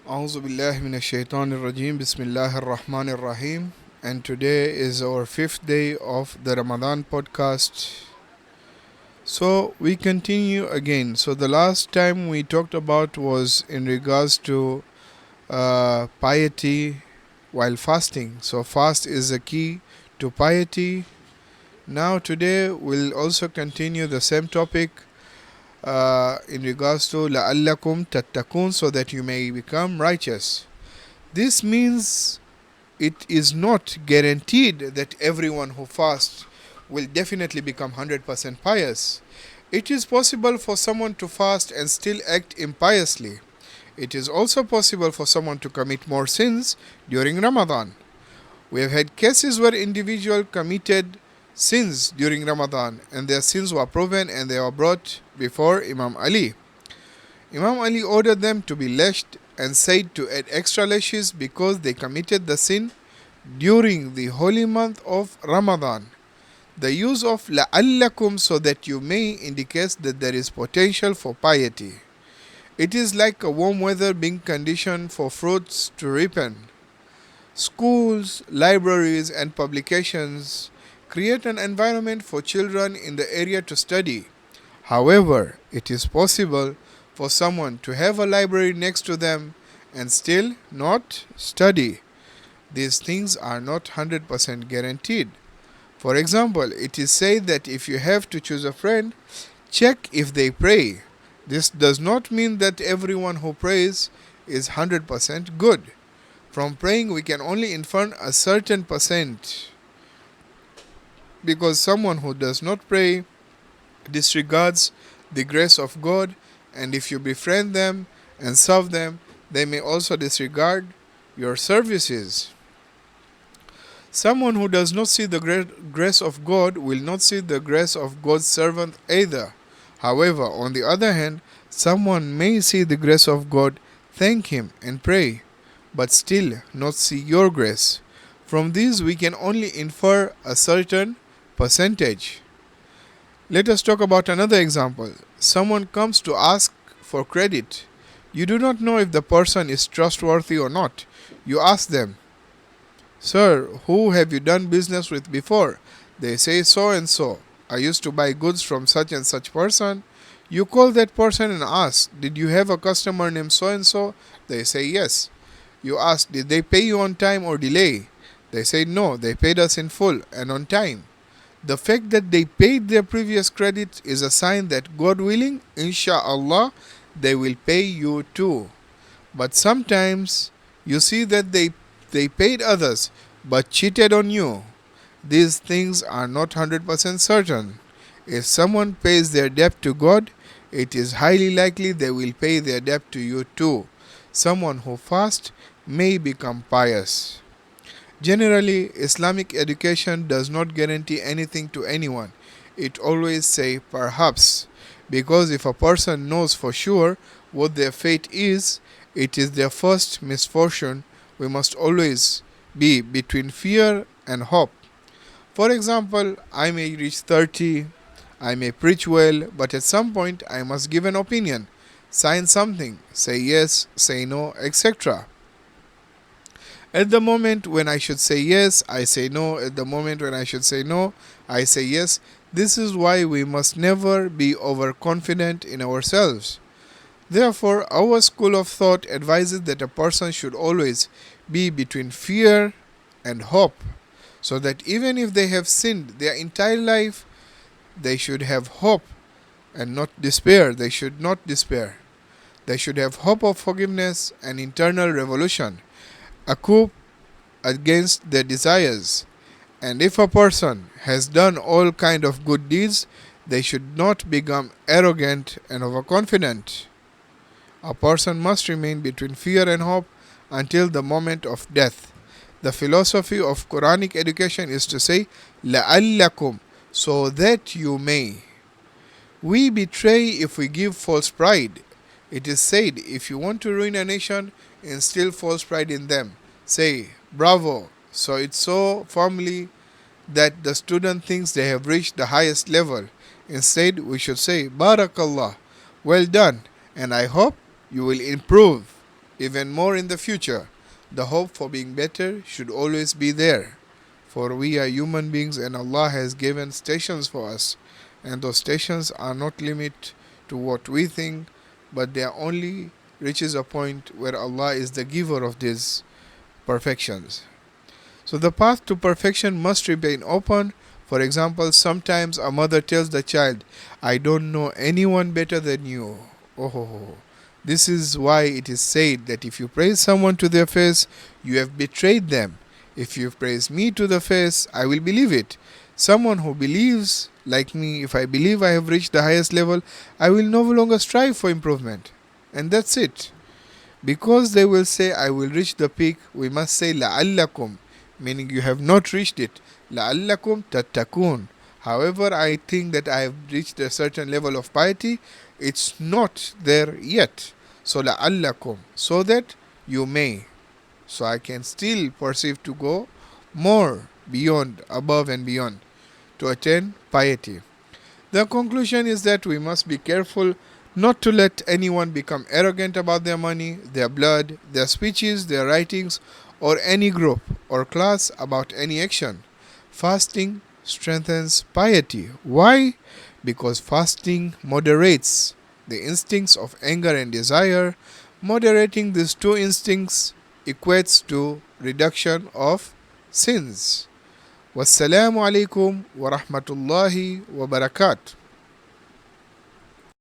A'udhu billahi minash shaitanir rajim. Bismillahir rahmanir rahim. And today is our fifth day of the Ramadan podcast. So we continue again. So the last time we talked about was in regards to piety while fasting. So fast is a key to piety. Now today we'll also continue the same topic in regards to la'allakum tattakun, so that you may become righteous. This means it is not guaranteed that everyone who fasts will definitely become 100% pious. It is possible for someone to fast and still act impiously. It is also possible for someone to commit more sins during Ramadan. We have had cases where individuals committed sins during Ramadan and their sins were proven and they were brought before Imam Ali. Imam Ali ordered them to be lashed and said to add extra lashes because they committed the sin during the holy month of Ramadan. The use of la'allakum, so that you may, indicates that there is potential for piety. It is like a warm weather being conditioned for fruits to ripen. Schools, libraries and publications create an environment for children in the area to study. However, it is possible for someone to have a library next to them and still not study. These things are not 100% guaranteed. For example, it is said that if you have to choose a friend, check if they pray. This does not mean that everyone who prays is 100% good. From praying, we can only infer a certain percent, because someone who does not pray disregards the grace of God, and if you befriend them and serve them, they may also disregard your services. Someone who does not see the grace of God will not see the grace of God's servant either. However, on the other hand, someone may see the grace of God, thank Him and pray, but still not see your grace. From these we can only infer a certain percentage. Let us talk about another example. Someone comes to ask for credit. You do not know if the person is trustworthy or not. You ask them, "Sir, who have you done business with before?" They say, "So and so. I used to buy goods from such and such person." You call that person and ask, "Did you have a customer named so and so?" They say, "Yes." You ask, "Did they pay you on time or delay?" They say, "No, they paid us in full and on time." The fact that they paid their previous credit is a sign that, God willing, inshallah, they will pay you too. But sometimes you see that they paid others but cheated on you. These things are not 100% certain. If someone pays their debt to God, it is highly likely they will pay their debt to you too. Someone who fasts may become pious. Generally, Islamic education does not guarantee anything to anyone. It always says perhaps, because if a person knows for sure what their fate is, it is their first misfortune. We must always be between fear and hope. For example, I may reach 30, I may preach well, but at some point I must give an opinion, sign something, say yes, say no, etc. At the moment when I should say yes, I say no. At the moment when I should say no, I say yes. This is why we must never be overconfident in ourselves. Therefore, our school of thought advises that a person should always be between fear and hope, so that even if they have sinned their entire life, they should have hope and not despair. They should not despair. They should have hope of forgiveness and internal revolution, a coup against their desires. And if a person has done all kind of good deeds, they should not become arrogant and overconfident. A person must remain between fear and hope until the moment of death. The philosophy of Quranic education is to say, لَعَلَّكُمْ, so that you may. We betray if we give false pride. It is said, if you want to ruin a nation, instill false pride in them. Say, bravo, so it's so firmly that the student thinks they have reached the highest level. Instead, we should say, Barakallah, well done, and I hope you will improve. even more in the future. The hope for being better should always be there. For we are human beings and Allah has given stations for us. And those stations are not limited to what we think, but they only reaches a point where Allah is the giver of these perfections. So the path to perfection must remain open. For example, sometimes a mother tells the child, I don't know anyone better than you. Oh, this is why it is said that if you praise someone to their face, you have betrayed them. If you praise me to the face, I will believe it. Someone who believes like me, if I believe I have reached the highest level, I will no longer strive for improvement. And that's it. Because they will say, I will reach the peak, we must say, لَعَلَّكُمْ, meaning you have not reached it. لَعَلَّكُمْ تَتَّقُونَ. However, I think that I have reached a certain level of piety, it's not there yet. So, لَعَلَّكُمْ, so that you may. So I can still perceive to go more, beyond, above and beyond, to attain piety. The conclusion is that we must be careful not to let anyone become arrogant about their money, their blood, their speeches, their writings, or any group or class about any action. Fasting strengthens piety. Why? Because fasting moderates the instincts of anger and desire. Moderating these two instincts equates to reduction of sins. Wassalamu alaikum wa rahmatullahi wa barakatuh.